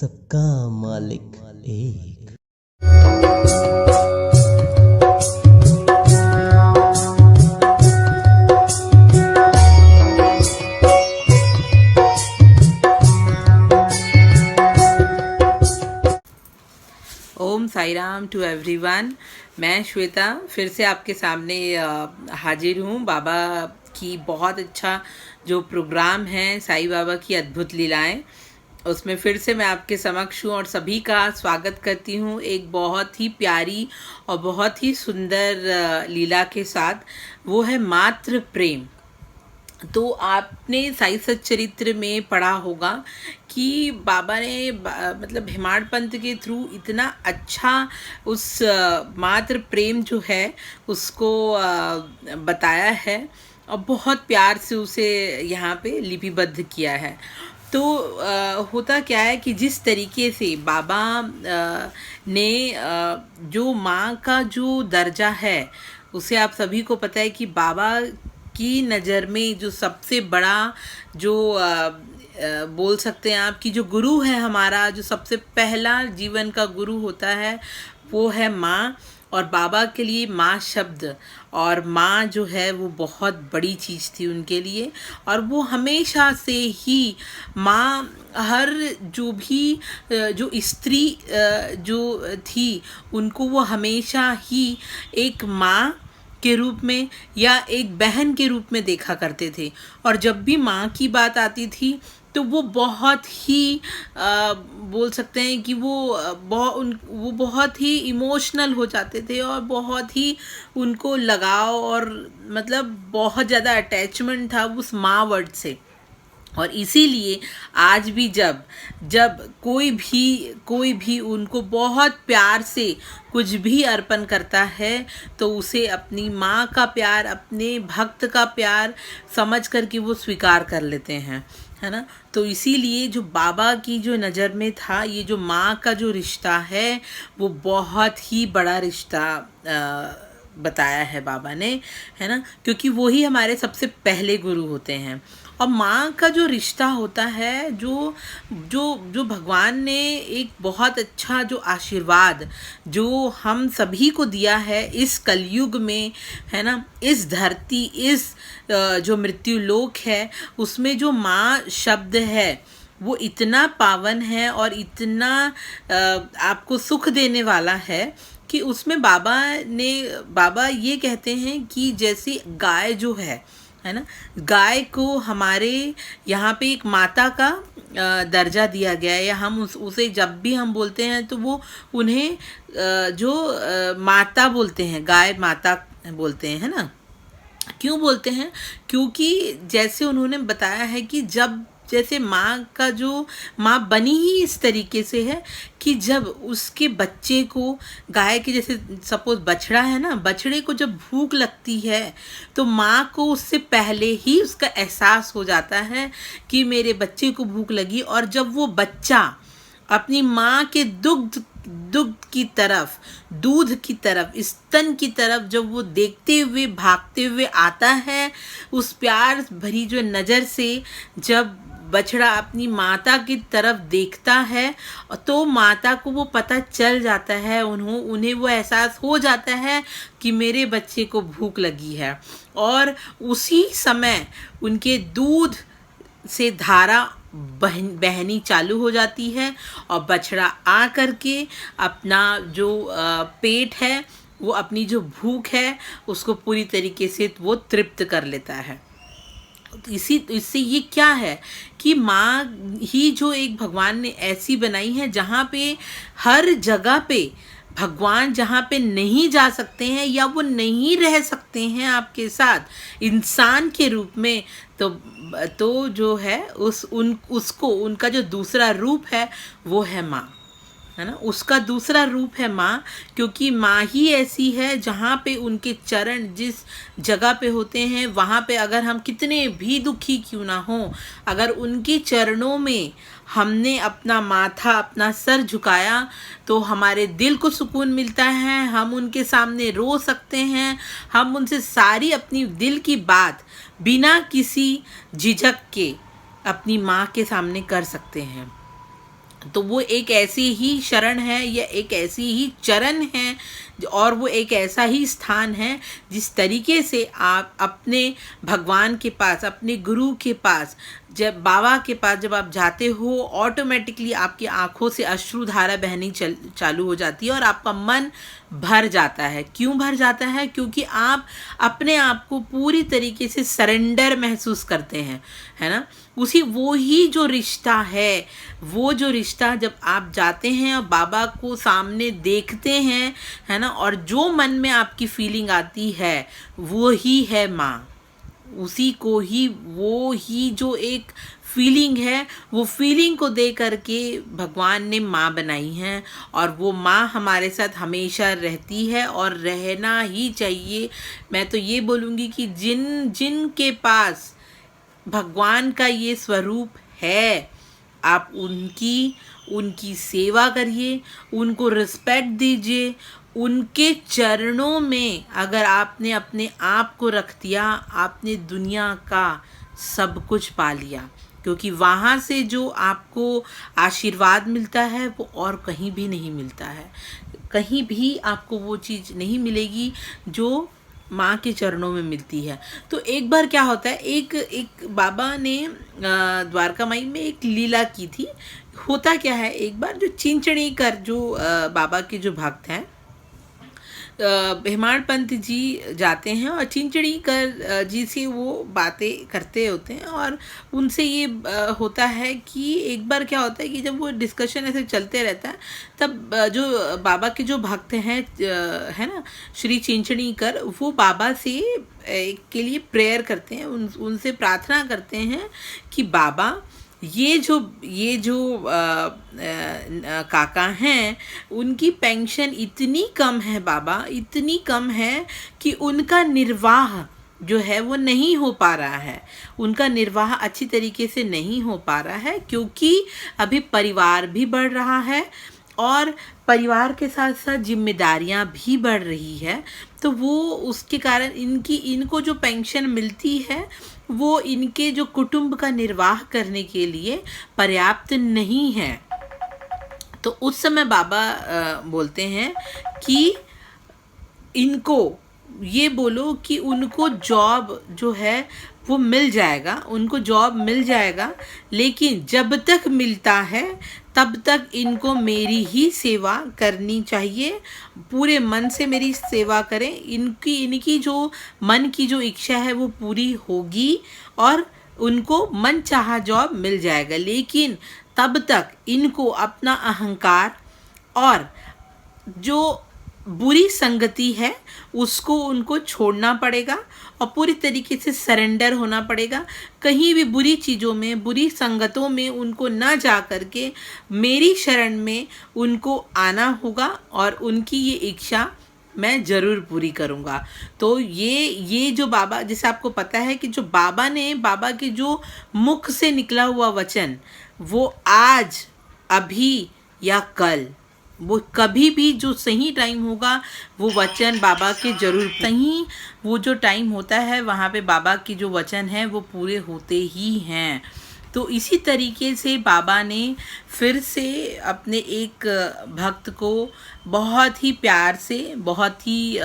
सबका मालिक एक। ओम साई राम टू एवरीवन। मैं श्वेता फिर से आपके सामने हाजिर हूँ। बाबा की बहुत अच्छा जो प्रोग्राम है साईं बाबा की अद्भुत लीलाएं, उसमें फिर से मैं आपके समक्ष हूँ और सभी का स्वागत करती हूँ एक बहुत ही प्यारी और बहुत ही सुंदर लीला के साथ। वो है मातृ प्रेम। तो आपने साई सच्चरित्र में पढ़ा होगा कि बाबा ने मतलब हेमाड पंथ के थ्रू इतना अच्छा उस मातृ प्रेम जो है उसको बताया है और बहुत प्यार से उसे यहाँ पे लिपिबद्ध किया है। तो होता क्या है कि जिस तरीके से बाबा ने जो माँ का जो दर्जा है उसे आप सभी को पता है कि बाबा की नज़र में जो सबसे बड़ा जो बोल सकते हैं आप कि जो गुरु है हमारा, जो सबसे पहला जीवन का गुरु होता है वो है माँ। और बाबा के लिए माँ शब्द और माँ जो है वो बहुत बड़ी चीज़ थी उनके लिए। और वो हमेशा से ही माँ हर जो भी जो स्त्री जो थी उनको वो हमेशा ही एक माँ के रूप में या एक बहन के रूप में देखा करते थे। और जब भी माँ की बात आती थी तो वो बहुत ही बोल सकते हैं कि वो बहुत ही इमोशनल हो जाते थे और बहुत ही उनको लगाव और मतलब बहुत ज़्यादा अटैचमेंट था उस माँ वर्ड से। और इसीलिए आज भी जब जब कोई भी उनको बहुत प्यार से कुछ भी अर्पण करता है तो उसे अपनी माँ का प्यार, अपने भक्त का प्यार समझ कर के वो स्वीकार कर लेते हैं, है ना। तो इसीलिए जो बाबा की जो नज़र में था ये जो माँ का जो रिश्ता है वो बहुत ही बड़ा रिश्ता बताया है बाबा ने, है ना, क्योंकि वो ही हमारे सबसे पहले गुरु होते हैं। और माँ का जो रिश्ता होता है जो जो जो भगवान ने एक बहुत अच्छा जो आशीर्वाद जो हम सभी को दिया है इस कलयुग में, है ना, इस धरती, इस जो मृत्यु लोक है उसमें जो माँ शब्द है वो इतना पावन है और इतना आपको सुख देने वाला है कि उसमें बाबा ये कहते हैं कि जैसे गाय जो है ना, गाय को हमारे यहाँ पे एक माता का दर्जा दिया गया है, या हम उसे जब भी हम बोलते हैं तो वो उन्हें जो माता बोलते हैं, गाय माता बोलते हैं, है ना। क्यों बोलते हैं? क्योंकि जैसे उन्होंने बताया है कि जब जैसे माँ का जो माँ बनी ही इस तरीके से है कि जब उसके बच्चे को, गाय के जैसे सपोज बछड़ा है ना, बछड़े को जब भूख लगती है तो माँ को उससे पहले ही उसका एहसास हो जाता है कि मेरे बच्चे को भूख लगी। और जब वो बच्चा अपनी माँ के दुग्ध की तरफ, दूध की तरफ, स्तन की तरफ जब वो देखते हुए भागते हुए आता है उस प्यार भरी जो नज़र से, जब बछड़ा अपनी माता की तरफ देखता है तो माता को वो पता चल जाता है, उन्हें वो एहसास हो जाता है कि मेरे बच्चे को भूख लगी है। और उसी समय उनके दूध से धारा बहनी चालू हो जाती है और बछड़ा आ करके अपना जो पेट है, वो अपनी जो भूख है उसको पूरी तरीके से वो तृप्त कर लेता है। तो इससे ये क्या है कि माँ ही जो एक भगवान ने ऐसी बनाई है जहाँ पे हर जगह पे भगवान जहाँ पे नहीं जा सकते हैं या वो नहीं रह सकते हैं आपके साथ इंसान के रूप में, तो जो है उसको उनका जो दूसरा रूप है वो है माँ, है ना। उसका दूसरा रूप है माँ, क्योंकि माँ ही ऐसी है जहाँ पे उनके चरण जिस जगह पे होते हैं वहाँ पे अगर हम कितने भी दुखी क्यों ना हों, अगर उनके चरणों में हमने अपना माथा, अपना सर झुकाया तो हमारे दिल को सुकून मिलता है। हम उनके सामने रो सकते हैं, हम उनसे सारी अपनी दिल की बात बिना किसी झिझक के अपनी माँ के सामने कर सकते हैं। तो वो एक ऐसी ही शरण है या एक ऐसी ही चरण है और वो एक ऐसा ही स्थान है जिस तरीके से आप अपने भगवान के पास, अपने गुरु के पास, जब बाबा के पास जब आप जाते हो, ऑटोमेटिकली आपकी आंखों से अश्रुधारा बहनी चालू हो जाती है और आपका मन भर जाता है। क्यों भर जाता है? क्योंकि आप अपने आप को पूरी तरीके से सरेंडर महसूस करते हैं, है ना। वो ही जो रिश्ता है, वो जो रिश्ता जब आप जाते हैं और बाबा को सामने देखते हैं, है ना, और जो मन में आपकी फीलिंग आती है वो ही है माँ। उसी को ही, वो ही जो एक फीलिंग है, वो फीलिंग को दे करके भगवान ने माँ बनाई है और वो माँ हमारे साथ हमेशा रहती है और रहना ही चाहिए। मैं तो ये बोलूँगी कि जिन के पास भगवान का ये स्वरूप है, आप उनकी सेवा करिए, उनको रिस्पेक्ट दीजिए। उनके चरणों में अगर आपने अपने आप को रख दिया, आपने दुनिया का सब कुछ पा लिया, क्योंकि वहाँ से जो आपको आशीर्वाद मिलता है वो और कहीं भी नहीं मिलता है। कहीं भी आपको वो चीज़ नहीं मिलेगी जो माँ के चरणों में मिलती है। तो एक बार क्या होता है, एक बाबा ने द्वारका माई में एक लीला की थी। होता क्या है, एक बार जो चिंचणी कर जो बाबा के जो भक्त हैं, हेमाड़ पंत जी जाते हैं और चिंचणी कर जी से वो बातें करते होते हैं और उनसे ये होता है कि एक बार क्या होता है कि जब वो डिस्कशन ऐसे चलते रहता है, तब जो बाबा के जो भक्त हैं, है ना, श्री चिंचणी कर, वो बाबा से के लिए प्रेयर करते हैं, उनसे प्रार्थना करते हैं कि बाबा ये जो काका हैं, उनकी पेंशन इतनी कम है बाबा, इतनी कम है कि उनका निर्वाह जो है वो नहीं हो पा रहा है, उनका निर्वाह अच्छी तरीके से नहीं हो पा रहा है, क्योंकि अभी परिवार भी बढ़ रहा है और परिवार के साथ साथ जिम्मेदारियां भी बढ़ रही है। तो वो उसके कारण इनको जो पेंशन मिलती है वो इनके जो कुटुंब का निर्वाह करने के लिए पर्याप्त नहीं है। तो उस समय बाबा बोलते हैं कि इनको ये बोलो कि उनको जॉब जो है वो मिल जाएगा, उनको जॉब मिल जाएगा, लेकिन जब तक मिलता है तब तक इनको मेरी ही सेवा करनी चाहिए, पूरे मन से मेरी सेवा करें। इनकी जो मन की जो इच्छा है वो पूरी होगी और उनको मन चाहा जॉब मिल जाएगा, लेकिन तब तक इनको अपना अहंकार और जो बुरी संगति है उसको उनको छोड़ना पड़ेगा और पूरी तरीके से सरेंडर होना पड़ेगा। कहीं भी बुरी चीज़ों में, बुरी संगतों में उनको ना जा करके मेरी शरण में उनको आना होगा और उनकी ये इच्छा मैं ज़रूर पूरी करूँगा। तो ये जो बाबा, जैसे आपको पता है कि जो बाबा के जो मुख से निकला हुआ वचन, वो आज, अभी या कल, वो कभी भी जो सही टाइम होगा वो वचन बाबा के जरूर, सही वो जो टाइम होता है वहाँ पे बाबा की जो वचन है वो पूरे होते ही हैं। तो इसी तरीके से बाबा ने फिर से अपने एक भक्त को बहुत ही प्यार से, बहुत ही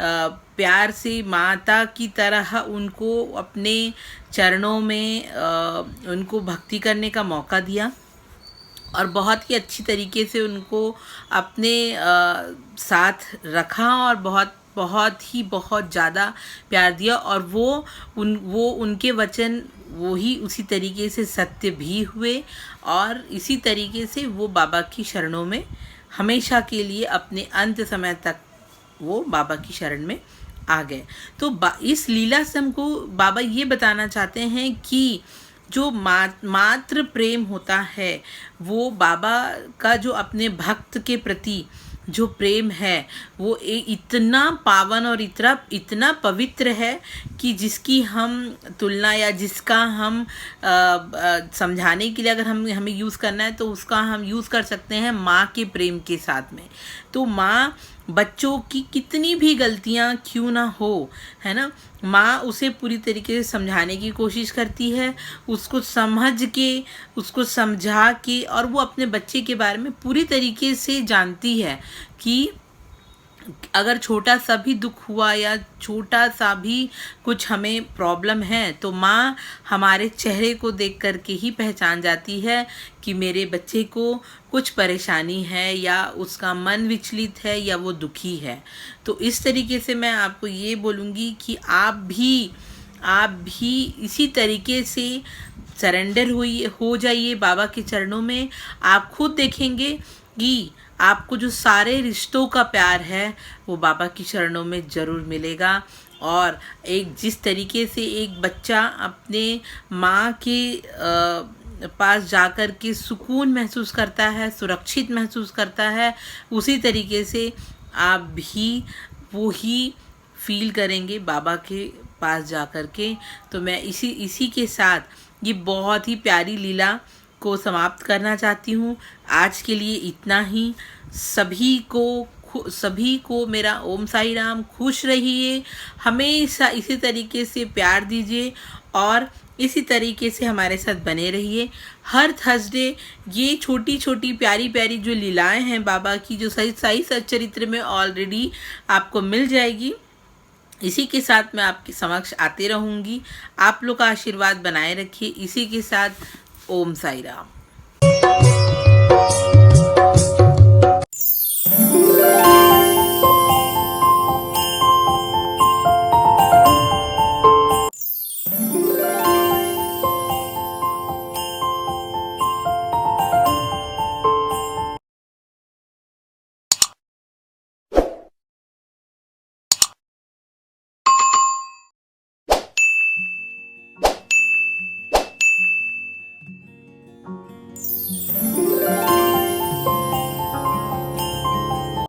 प्यार से माता की तरह उनको अपने चरणों में उनको भक्ति करने का मौका दिया और बहुत ही अच्छी तरीके से उनको अपने साथ रखा और बहुत ज़्यादा प्यार दिया और वो उनके वचन वो ही उसी तरीके से सत्य भी हुए और इसी तरीके से वो बाबा की शरणों में हमेशा के लिए अपने अंत समय तक वो बाबा की शरण में आ गए। तो इस लीला से हमको बाबा ये बताना चाहते हैं कि जो मात्र प्रेम होता है, वो बाबा का जो अपने भक्त के प्रति जो प्रेम है वो इतना पावन और इतना पवित्र है कि जिसकी हम तुलना या जिसका हम समझाने के लिए अगर हमें यूज़ करना है तो उसका हम यूज़ कर सकते हैं माँ के प्रेम के साथ में। तो माँ बच्चों की कितनी भी गलतियाँ क्यों ना हो, है ना, माँ उसे पूरी तरीके से समझाने की कोशिश करती है, उसको समझ के, उसको समझा के, और वो अपने बच्चे के बारे में पूरी तरीके से जानती है कि अगर छोटा सा भी दुख हुआ या छोटा सा भी कुछ हमें प्रॉब्लम है तो माँ हमारे चेहरे को देख कर के ही पहचान जाती है कि मेरे बच्चे को कुछ परेशानी है या उसका मन विचलित है या वो दुखी है। तो इस तरीके से मैं आपको ये बोलूँगी कि आप भी इसी तरीके से सरेंडर हो जाइए बाबा के चरणों में। आप खुद देखेंगे कि आपको जो सारे रिश्तों का प्यार है वो बाबा की चरणों में ज़रूर मिलेगा। और एक जिस तरीके से एक बच्चा अपने माँ के पास जाकर के सुकून महसूस करता है, सुरक्षित महसूस करता है, उसी तरीके से आप भी वो ही फील करेंगे बाबा के पास जाकर के। तो मैं इसी के साथ ये बहुत ही प्यारी लीला को समाप्त करना चाहती हूँ। आज के लिए इतना ही। सभी को मेरा ओम साई राम। खुश रहिए, हमेशा इसी तरीके से प्यार दीजिए और इसी तरीके से हमारे साथ बने रहिए। हर थर्सडे ये छोटी छोटी प्यारी प्यारी जो लीलाएं हैं बाबा की, जो साई सच्चरित्र में ऑलरेडी आपको मिल जाएगी, इसी के साथ मैं आपके समक्ष आते रहूँगी। आप लोग का आशीर्वाद बनाए रखिए। इसी के साथ ओम साई राम।